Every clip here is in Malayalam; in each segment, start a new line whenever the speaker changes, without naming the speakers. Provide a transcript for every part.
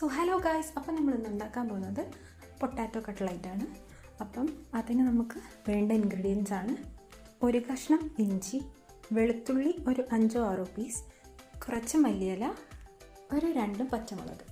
സോ ഹലോ ഗായ്സ്, അപ്പം നമ്മളിന്ന് ഉണ്ടാക്കാൻ പോകുന്നത് പൊട്ടാറ്റോ കട്ട്ലൈറ്റാണ്. അപ്പം അതിന് നമുക്ക് വേണ്ട ഇൻഗ്രീഡിയൻസ് ആണ്: ഒരു കഷ്ണം ഇഞ്ചി, വെളുത്തുള്ളി ഒരു 5-6 പീസ്, കുറച്ച് മല്ലിയില, ഒരു 2 പച്ചമുളക്.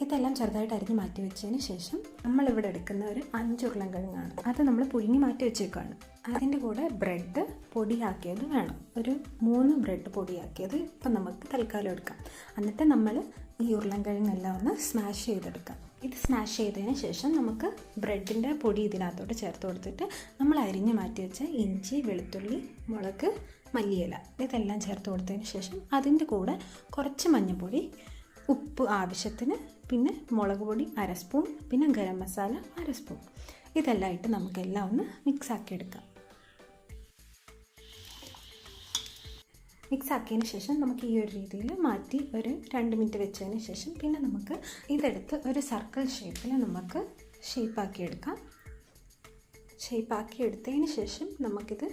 ഇതെല്ലാം ചെറുതായിട്ട് അരിഞ്ഞ് മാറ്റി വെച്ചതിന് ശേഷം നമ്മളിവിടെ എടുക്കുന്ന ഒരു 5 ഉരുളൻകിഴങ്ങാണ്. അത് നമ്മൾ പുഴുങ്ങി മാറ്റി വെച്ചേക്കാണ്. അതിൻ്റെ കൂടെ ബ്രെഡ് പൊടിയാക്കിയത് വേണം. ഒരു 3 ബ്രെഡ് പൊടിയാക്കിയത് ഇപ്പം നമുക്ക് തൽക്കാലം എടുക്കാം. എന്നിട്ട് നമ്മൾ ഈ ഉരുളൻകിഴങ്ങെല്ലാം ഒന്ന് സ്മാഷ് ചെയ്തെടുക്കാം. ഇത് സ്മാഷ് ചെയ്തതിന് ശേഷം നമുക്ക് ബ്രെഡിൻ്റെ പൊടി ഇതിനകത്തോട്ട് ചേർത്ത് കൊടുത്തിട്ട് നമ്മൾ അരിഞ്ഞ് മാറ്റി വെച്ച ഇഞ്ചി, വെളുത്തുള്ളി, മുളക്, മല്ലിയില ഇതെല്ലാം ചേർത്ത് കൊടുത്തതിന് ശേഷം അതിൻ്റെ കൂടെ കുറച്ച് മഞ്ഞൾപ്പൊടി, ഉപ്പ് ആവശ്യത്തിന്, പിന്നെ മുളക് പൊടി 1/2 സ്പൂൺ, പിന്നെ ഗരം മസാല 1/2 സ്പൂൺ. ഇതെല്ലാം ഇട്ട് നമുക്കെല്ലാം ഒന്ന് മിക്സാക്കി എടുക്കാം. മിക്സാക്കിയതിന് ശേഷം നമുക്ക് ഈ ഒരു രീതിയിൽ മാറ്റി ഒരു 2 മിനിറ്റ് വെച്ചതിന് ശേഷം പിന്നെ നമുക്ക് ഇതെടുത്ത് ഒരു സർക്കിൾ ഷേപ്പിൽ നമുക്ക് ഷേപ്പാക്കി എടുക്കാം. ഷേപ്പാക്കി എടുത്തതിന് ശേഷം നമുക്കിത്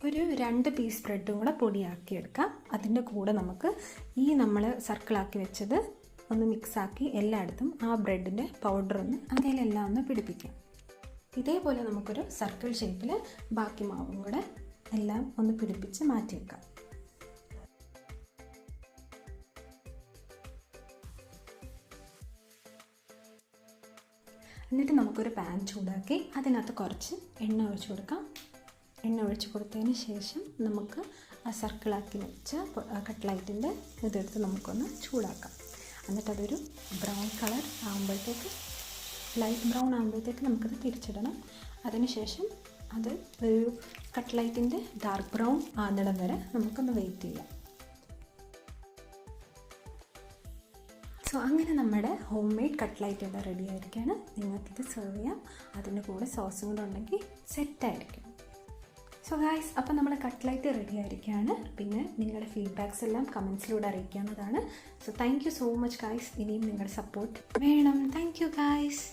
ഒരു 2 പീസ് ബ്രെഡും കൂടെ പൊടിയാക്കിയെടുക്കാം. അതിൻ്റെ കൂടെ നമുക്ക് ഈ നമ്മൾ സർക്കിളാക്കി വെച്ചത് ഒന്ന് മിക്സാക്കി എല്ലായിടത്തും ആ ബ്രെഡിൻ്റെ പൗഡർ ഒന്ന് അതിലെല്ലാം ഒന്ന് പിടിപ്പിക്കാം. ഇതേപോലെ നമുക്കൊരു സർക്കിൾ ഷേപ്പിൽ ബാക്കി മാവും കൂടെ എല്ലാം ഒന്ന് പിടിപ്പിച്ച് മാറ്റി വെക്കാം. എന്നിട്ട് നമുക്കൊരു പാൻ ചൂടാക്കി അതിനകത്ത് കുറച്ച് എണ്ണ ഒഴിച്ചു കൊടുക്കാം. എണ്ണ ഒഴിച്ച് കൊടുത്തതിന് ശേഷം നമുക്ക് ആ സർക്കിളാക്കി വെച്ച കട്ട്ലൈറ്റിൻ്റെ ഇതെടുത്ത് നമുക്കൊന്ന് ചൂടാക്കാം. എന്നിട്ടതൊരു ബ്രൗൺ കളർ ആകുമ്പോഴത്തേക്ക്, ലൈറ്റ് ബ്രൗൺ ആകുമ്പോഴത്തേക്ക് നമുക്കത് തിരിച്ചിടണം. അതിനുശേഷം അത് ഒരു കട്ട്ലൈറ്റിൻ്റെ ഡാർക്ക് ബ്രൗൺ ആകുന്നിടം വരെ നമുക്കൊന്ന് വെയിറ്റ് ചെയ്യാം. സോ അങ്ങനെ നമ്മുടെ ഹോം മെയ്ഡ് കട്ട്ലൈറ്റ് ഇവിടെ റെഡി ആയിരിക്കുകയാണ്. നിങ്ങൾക്കിത് സെർവ് ചെയ്യാം. അതിൻ്റെ കൂടെ സോസും കൂടെ ഉണ്ടെങ്കിൽ സെറ്റായിരിക്കും. സോ ഗായ്സ്, അപ്പോൾ നമ്മുടെ കട്ട്ലൈറ്റ് റെഡി ആയിരിക്കുകയാണ്. പിന്നെ നിങ്ങളുടെ ഫീഡ്ബാക്സ് എല്ലാം കമൻസിലൂടെ അറിയിക്കാവുന്നതാണ്. So thank you so much guys. ഇനിയും നിങ്ങളുടെ സപ്പോർട്ട് വേണം. Thank you guys.